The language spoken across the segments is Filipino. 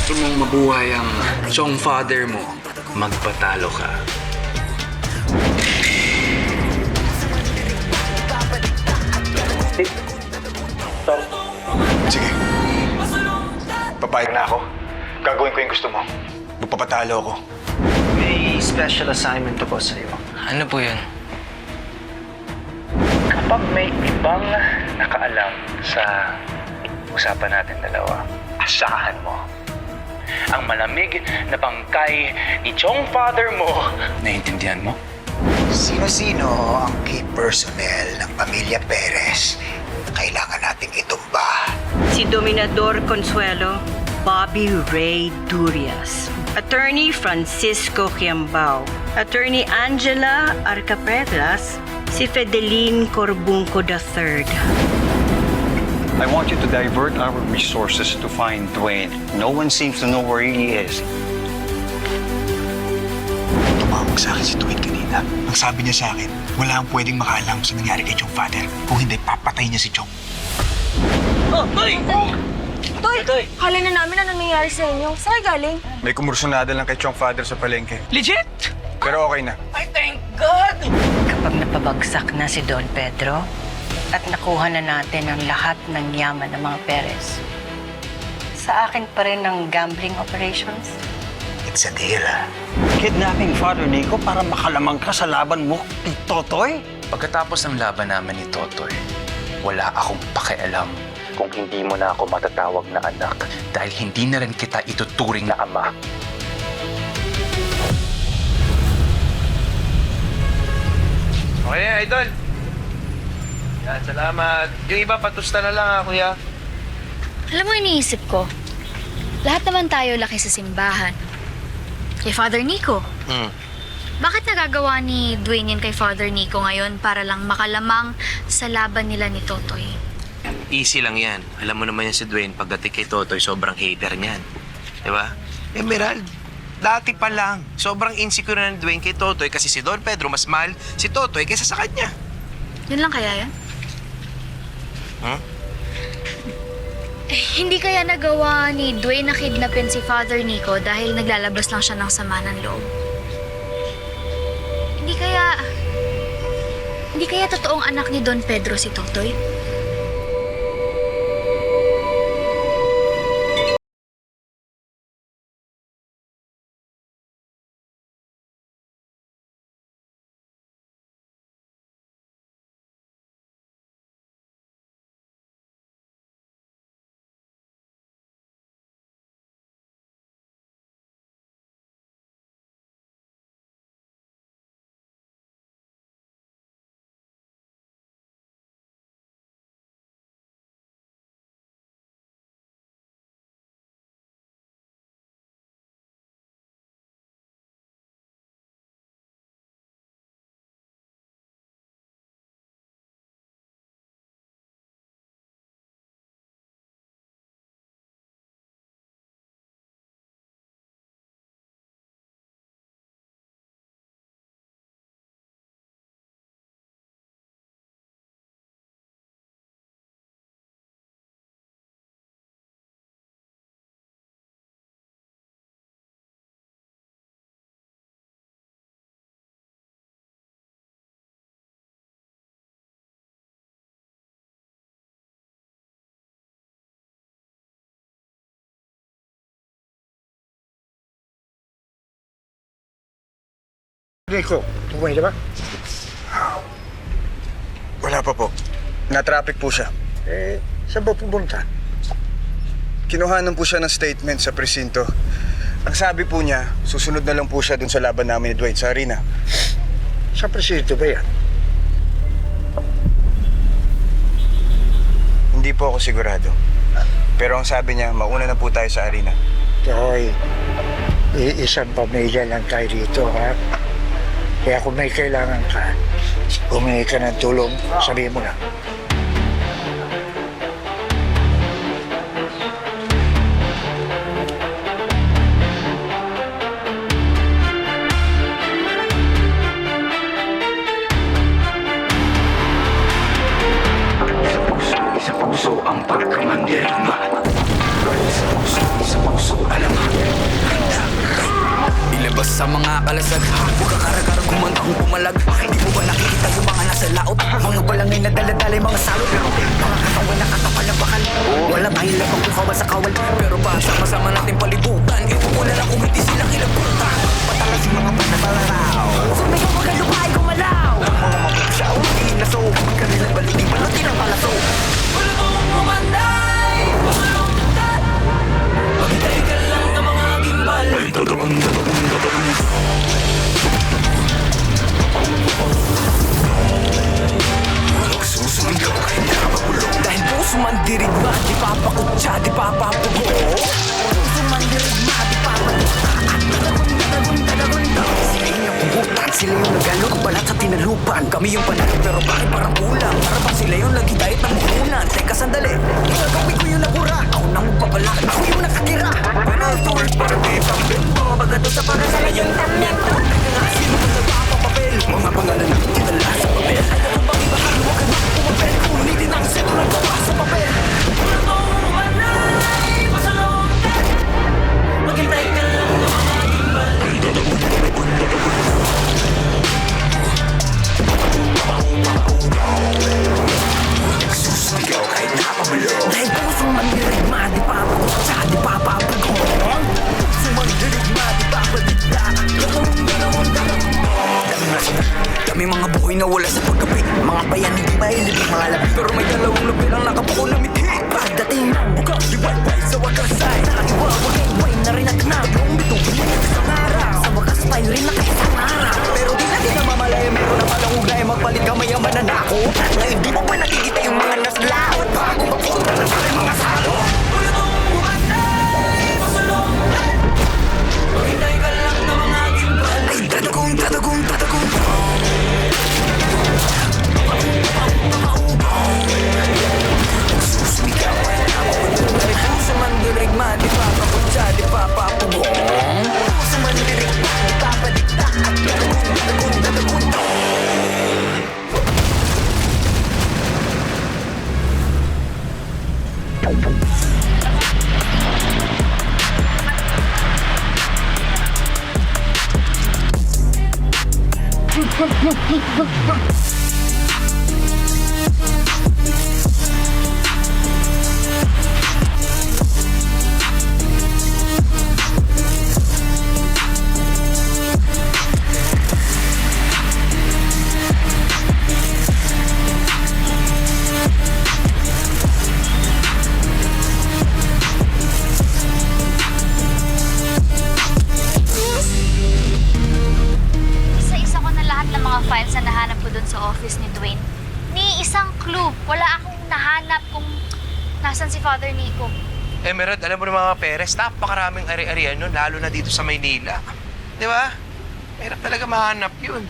gusto mong mabuhay ang Chong father mo, magpatalo ka. Sige. Papayag na ako. Gagawin ko yung gusto mo. Magpapatalo ako. May special assignment ako sa'yo. Ano po yun? Kapag may ibang nakaalam sa usapan natin dalawa, asahan mo. Ang malamig na bangkay ni Chong father mo. Naiintindihan mo? Sino-sino ang key personnel ng pamilya Perez na kailangan nating itumba? Si Dominador Consuelo, Bobby Ray Durias, Attorney Francisco Quiambao, Attorney Angela Arcapedras, si Fedeline Corbunco III. I want you to divert our resources to find Dwayne. No one seems to know where he is. Tumawag sa akin si Dwayne kanina. Ang sabi niya sa akin, wala ang pwedeng makaalam sa nangyari kay Chong father. Kung hindi, papatay niya si Chong. Toy, kala na namin ano nangyayari sa inyo. Saan kayo galing? May kumursunada lang kay Chong father sa palengke. Legit? Pero okay na. Kapag napabagsak na si Don Pedro at nakuha na natin ang lahat ng yaman ng mga Perez, sa akin pa rin ang gambling operations. It's a deal. Kidnapping Father Nico para makalamang ka sa laban mo kay Totoy? Pagkatapos ng laban namin ni Totoy, wala akong pakialam kung hindi mo na ako matatawag na anak dahil hindi na rin kita ituturing na ama. Okay, idol. Yan, salamat. Yung iba, patusta na lang ha, kuya. Alam mo, iniisip ko, lahat naman tayo laki sa simbahan. Kay Father Nico. Bakit nagagawa ni Dwayne yan kay Father Nico ngayon para lang makalamang sa laban nila ni Totoy? Easy lang yan. Alam mo naman yan si Dwayne, pagdating kay Totoy, sobrang hater niyan. Diba? Emerald, dati pa lang, sobrang insecure na ni Dwayne kay Totoy kasi si Don Pedro mas mahal si Totoy kaysa sa kanya. Yun lang kaya yan? Hmm? Hindi kaya nagawa ni Dwayne na kidnapin si Father Nico dahil naglalabas lang siya ng sama ng loob? Hindi kaya totoong anak ni Don Pedro si Totoy? Nico, tumuhay na ba? Wala pa po. Na-traffic po siya. Saan ba pumunta? Kinuhanan po siya ng statement sa presinto. Ang sabi po niya, susunod na lang po siya dun sa laban namin ni Dwayne sa arena. Sa presinto ba yan? Hindi po ako sigurado. Pero ang sabi niya, mauna na po tayo sa arena. Toy, isang pamilya lang tayo dito, ha? Kaya kung may kailangan ka, humingi ka ng tulong, sabihin mo na. Sa puso ang pagkamandirma. Sa puso, alam mo. Basta mga kalasag, huwag kakaragarang kumantang pumalag. Di mo ba nakikita yung mga nasa laot? Mga balangay na daladalay, mga salot. Mga katawan na katapal na bakal. Wala tayong labang kung kawal sa kawal. Pero pa sama-sama natin palibutan. Ipupunan lang kung hindi sila kilabutan. Patalas yung mga panabalaraw. Sumigaw mo kayo pa ay gumalaw. Mga mapagsaw, tingin na so. Kanilang baliti, balutin ang palaso. Wala mong pumanday, pumalungkat. Maghintay ka lang ng mga gimbal. Susumigaw kahit nakapagulong. Dahil puso man dirigma, di papakutsa, di papapugo. Puso man dirigma, di papakutsa. At dadagun. Sila yung puhutan, sila yung nagalog balat sa tinalupan. Kami yung panalo pero bakit parang kulang? Para bang sila yung naghitayat ng muhunan? Teka sandali, gagawin ko yung nabura. Ako nang magpapala, ako yung nakatira. Pero ito ay para di pambin. Mga bagato sa para sa layong tamyan. Teka nga, sino ang nagpapapapel? Mga pangalan na tinala sa papel. Ayaw ko bang ibahan, huwag ka na pumapel. Kulitin ang seto ng gawa sa papel. Wala mong umanay, masalungkat. Maghintay ka lang ng mga gimbal. Susumigaw kahit napabulong. Dahil puso man dirigma, di papakutsa, di papapagong. Puso man dirigma, di papadigla. Dami mga buhay na wala sa pagkapi. Mga bayan hindi mailibig mga labi. Pero may dalawang lupi lang nakapuko na mithi. Pagdating ng bukang liway-way sa wakas ay naiwawagay-way na rin at nagong bituin sa araw. Sa wakas tayo rin nakaisang araw. Pero di natin namamalaya meron na palang ugnay. Magpalit ka mayaman na nako. Ngayon di mo pa nakikita yung mga naslaot. Bago mapunta na tayo mga salo. Wala mong bumanay, masalungkat. Maghintay ka lang ng mga gimbal. Ay dadagong. Susumigaw ay napapulong. Ay puso man dirigma, di papakutsa, di papapugong. Puso man dirigma, di papadikta. At dadagong. Isa-isa ko na lahat ng mga files na nahanap ko dun sa office ni Dwayne. Ni isang clue. Wala akong nahanap kung nasan si Father Nico. Emerald, alam mo ng mga Perez, napakaraming ari-arian nun, lalo na dito sa Maynila. Di ba? Mahirap talaga mahanap yun.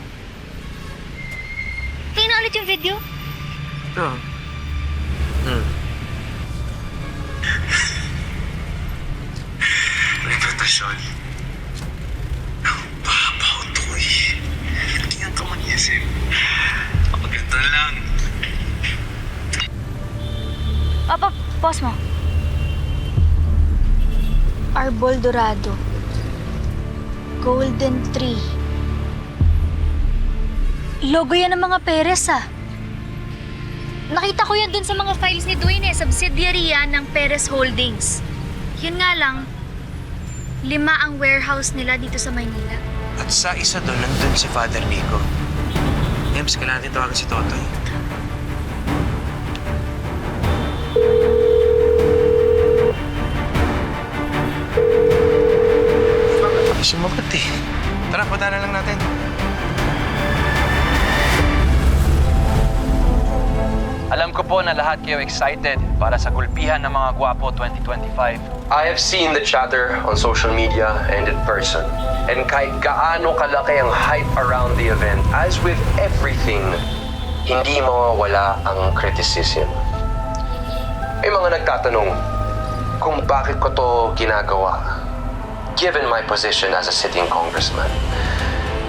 Tingnan ulit yung video. Ito. Reputasyon. Ang babaw to eh. Hindi yan ka maniisip. Kapag ganito lang. Papa, pause mo. Arbol Dorado. Golden Tree. Logo yan ng mga Perez ah. Nakita ko yan dun sa mga files ni Dwayne eh. Subsidiary yan ng Perez Holdings. Yun nga lang, 5 ang warehouse nila dito sa Maynila. At sa isa doon, nandun si Father Nico. Ems, kailangan natin tawagan si Totoy. Sumagot eh. Tara, punta na lang natin. Alam ko po na lahat kayo excited para sa gulpihan ng mga gwapo 2025. I have seen the chatter on social media and in person. And kahit gaano kalaki ang hype around the event, as with everything, hindi mawawala ang criticism. May mga nagtatanong kung bakit ko to ginagawa, given my position as a sitting congressman.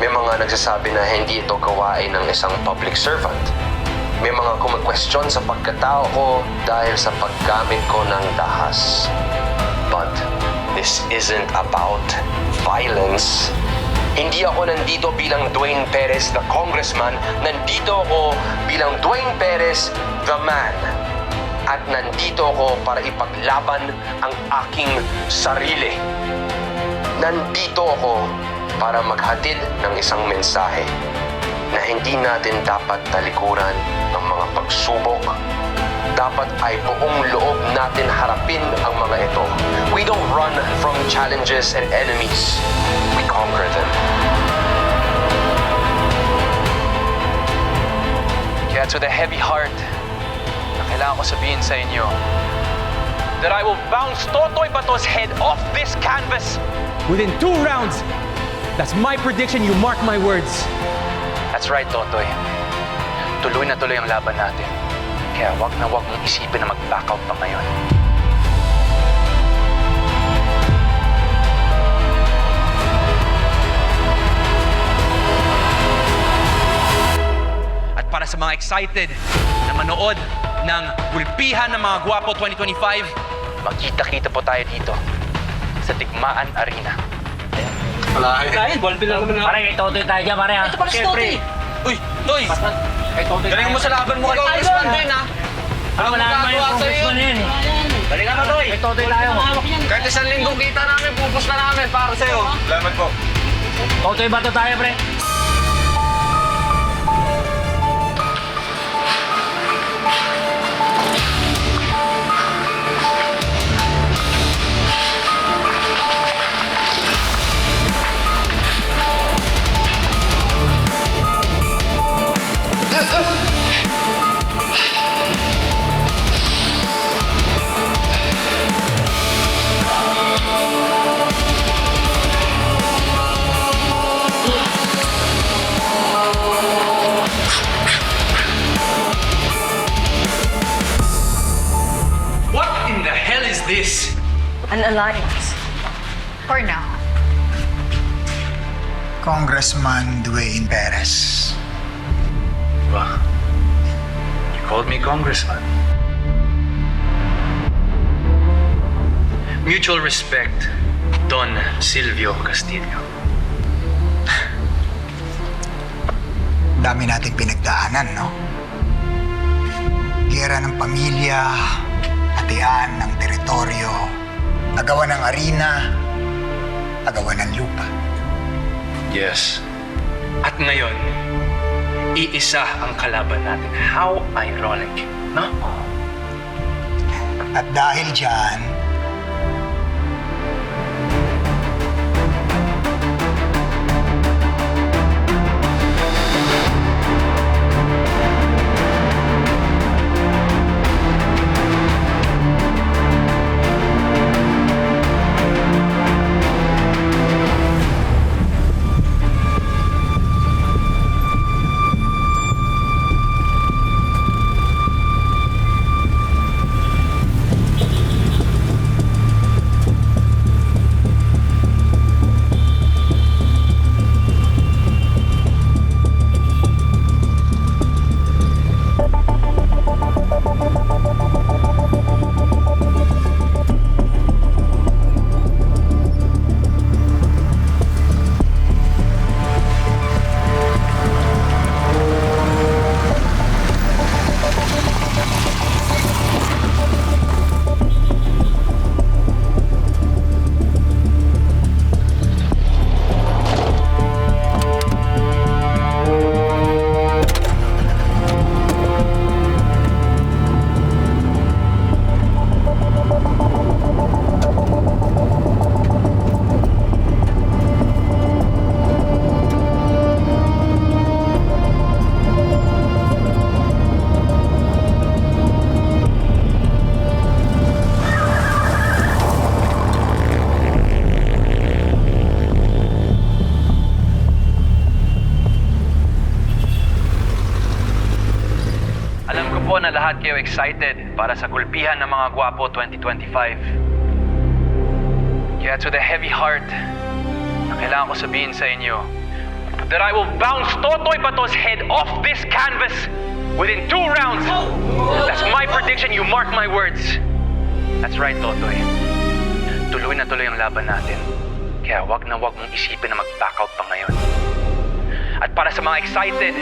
May mga nagsasabi na hindi ito gawain ng isang public servant. May mga kumag-question sa pagkatao ko dahil sa paggamit ko ng dahas. But this isn't about violence. Hindi ako nandito bilang Dwayne Perez, the congressman. Nandito ako bilang Dwayne Perez, the man. At nandito ako para ipaglaban ang aking sarili. Nandito ako para maghatid ng isang mensahe na hindi natin dapat talikuran ang mga pagsubok. Dapat ay buong loob natin harapin ang mga ito. We don't run from challenges and enemies. We conquer them. Kaya to the heavy heart, na kailangan ko sabihin sa inyo, that I will bounce Totoy Bato's head off this canvas within 2 rounds. That's my prediction, you mark my words. That's right, Totoy. Tuloy na tuloy ang laban natin. Kaya wag na wag mong isipin na mag-back out pa ngayon. At para sa mga excited na manood ng Gulpihan ng mga Gwapo 2025, magkita-kita po tayo dito sa Digmaan Arena. Pare, kay Totoy tayo dyan, pare. Ito pala si Totoy. Uy, Toy! Kay Totoy Galing mo sa laban mo. Ayos na. Wala naman yung congressman na yun eh. Galing ka, Toy! Kay Totoy tayo. Kahit isang linggong kita namin, pupusta namin para sa'yo. Salamat po. Totoy Bato tayo, pre. What in the hell is this? An alliance. For now. Congressman Dwayne Perez. Bah, you called me congressman. Mutual respect, Don Silvio Castillo. Dami nating pinagdaanan, no? Gera ng pamilya, hatian ng teritoryo, agawan ng arena, agawan ng lupa. Yes. At ngayon, iisa ang kalaban natin. How ironic, no? At dahil dyan, po na lahat kayo excited para sa Gulpihan ng mga Gwapo 2025. Kaya to the heavy heart, na kailangan ko sabihin sa inyo, that I will bounce Totoy Bato's head off this canvas within 2 rounds. That's my prediction, you mark my words. That's right, Totoy. Tuloy na tuloy ang laban natin. Kaya wag na wag mong isipin na mag-back out pa ngayon. At para sa mga excited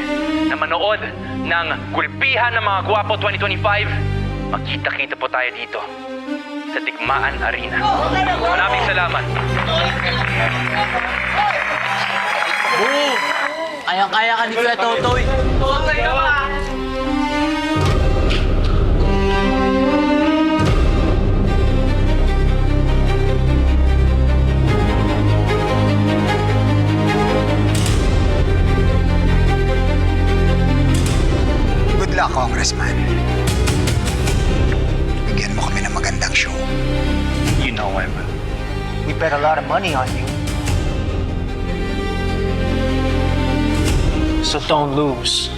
na manood ng Gulpihan ng mga Gwapo 2025, magkita-kita po tayo dito sa Digmaan Arena. Maraming salamat. Kaya-kaya ka ni Kuya Totoy. Good luck, Congressman. Bigyan mo kami ng magandang show. You know I will. We bet a lot of money on you. So don't lose.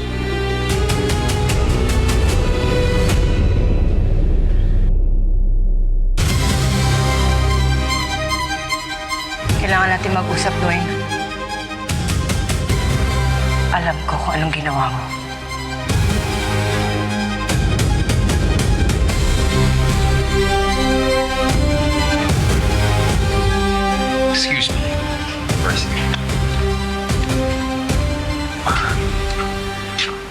Kailangan natin mag-usap, Dwayne. Alam ko kung anong ginawa mo. Excuse me. First.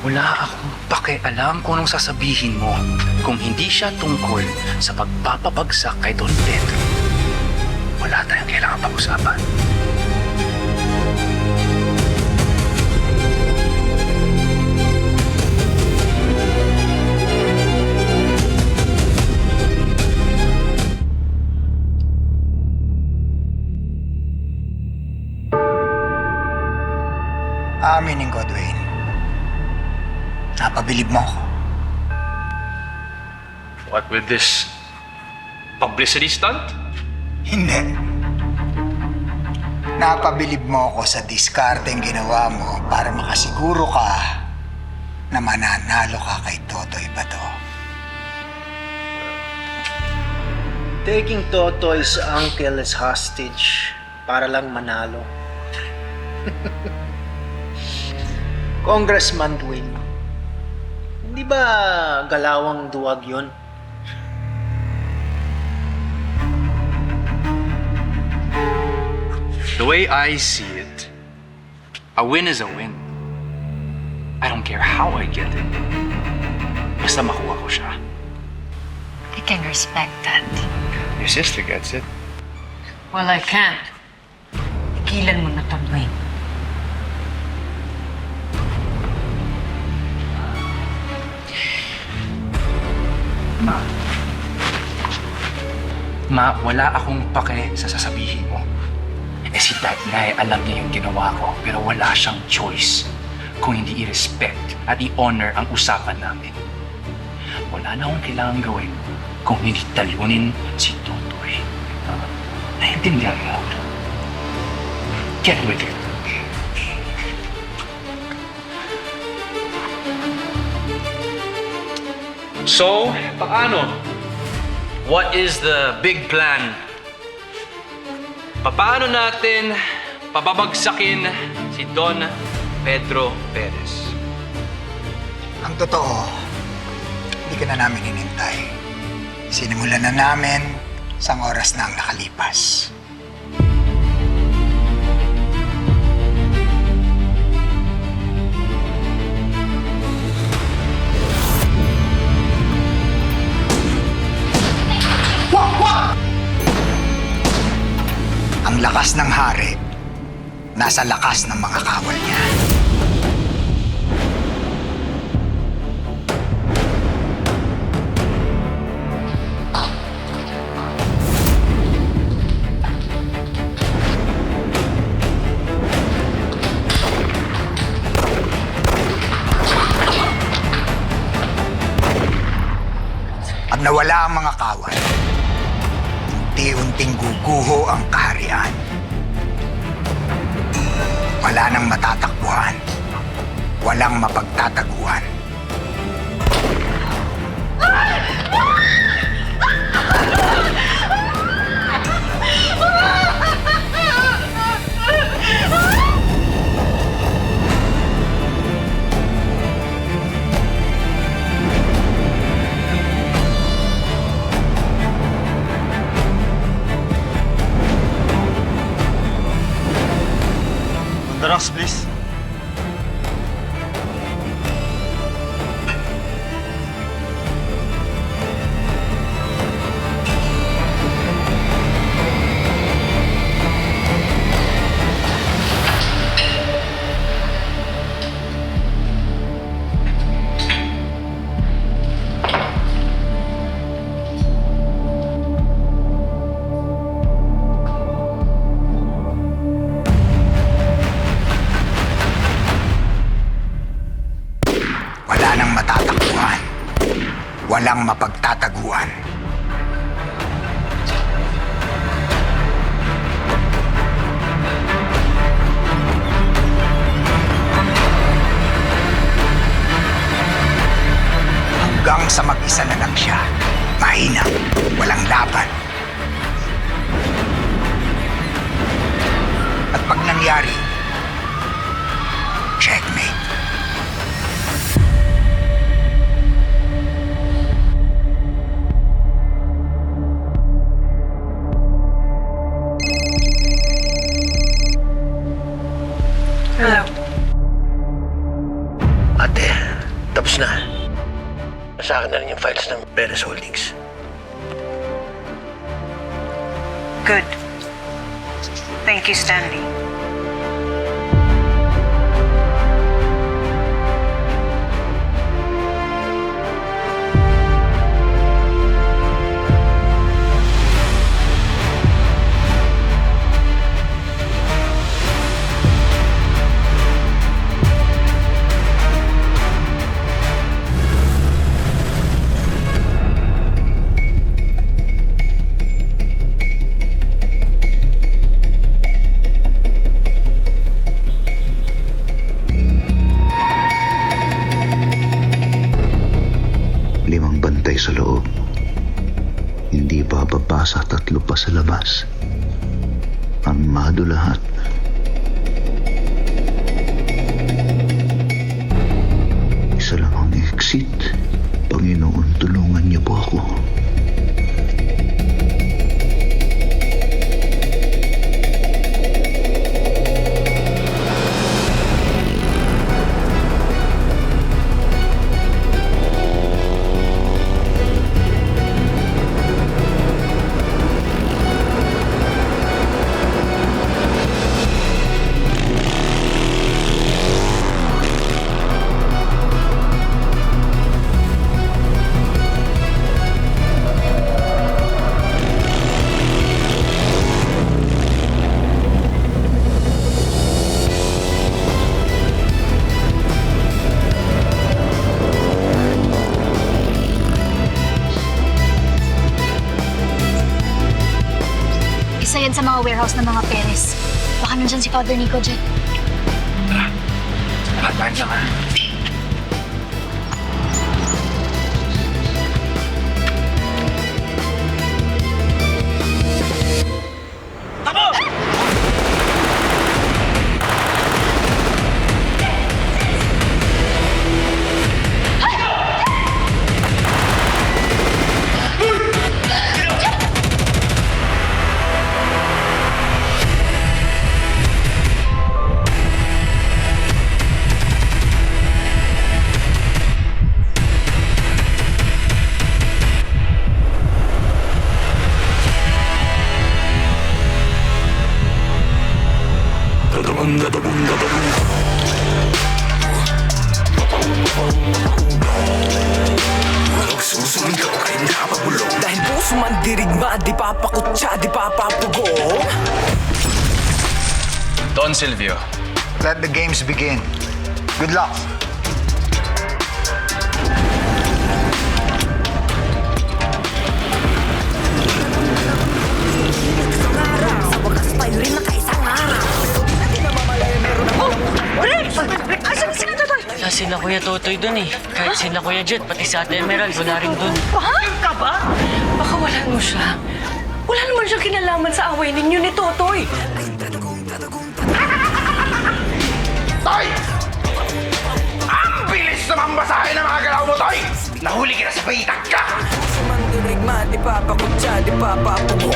Wala akong pakialam kung anong sasabihin mo kung hindi siya tungkol sa pagpapabagsak kay Don Pedro. Wala tayong kailangan pag-usapan. Aaminin ko, Dwayne. Napabilib mo ako. What with this publicity stunt? Hindi. Napabilib mo ako sa diskarteng ginawa mo para makasiguro ka na mananalo ka kay Totoy Bato. Taking Totoy's uncle as hostage para lang manalo. Congressman Dwayne, hindi ba galawang duwag yun? The way I see it, a win is a win. I don't care how I get it. Basta makuha ko siya. I can respect that. Your sister gets it. Well, I can't. Ikilan mo na to, Dwayne. Ma, wala akong pake sa sasabihin mo. Eh si Dad nga alam niya yung ginawa ko, pero wala siyang choice kung hindi i-respect at i-honor ang usapan namin. Wala na akong kailangan gawin kung hindi talunin si Totoy. Naiintindihan mo? Get with it. So, paano? What is the big plan? Paano natin pababagsakin si Don Pedro Perez? Ang totoo, hindi ka na namin hinintay. Sinimulan na namin isang oras na ang nakalipas. Ang lakas ng hari, nasa lakas ng mga kawal niya. Pag nawala ang mga kawal, unti-unting guguho ang kaharian. Wala nang matatakbuhan. Walang mapagtataguan. Max, please. Wala nang matatakbuhan. Walang mapagtataguan. Hanggang sa mag-isa na lang siya. Mahina, walang laban. At pag nangyari, checkmate. Ate, tapos na. Sa akin na rin yung files ng Perez Holdings. Good. Thank you, Stanley. Limang bantay sa loob. Hindi bababa sa 3 pa sa labas. Armado lahat. Isa lang ang exit. Panginoon, tulungan niyo po ako. Isa yan sa mga warehouse ng mga Perez. Baka nandyan si Father Nico dyan. Pataan lang ha. Dahil puso man dirigma, di papakutsa, di papapugo. Don Silvio. Let the games begin. Good luck. Sa wakas tayo rin nakaisang araw. Asan sila, Totoy? Wala sila Kuya Totoy dun eh. Kahit sila Kuya Jet, pati si Ate Emerald, wala rin dun. Ka ba? Baka wala mo siya. Wala naman siyang kinalaman sa away ninyo ni Totoy. Toy! Ang bilis naman basahin ng mga galaw mo, Toy! Nahuli ka na sa baitag ka! Puso man dirigma, di papakutsa, di papapugo.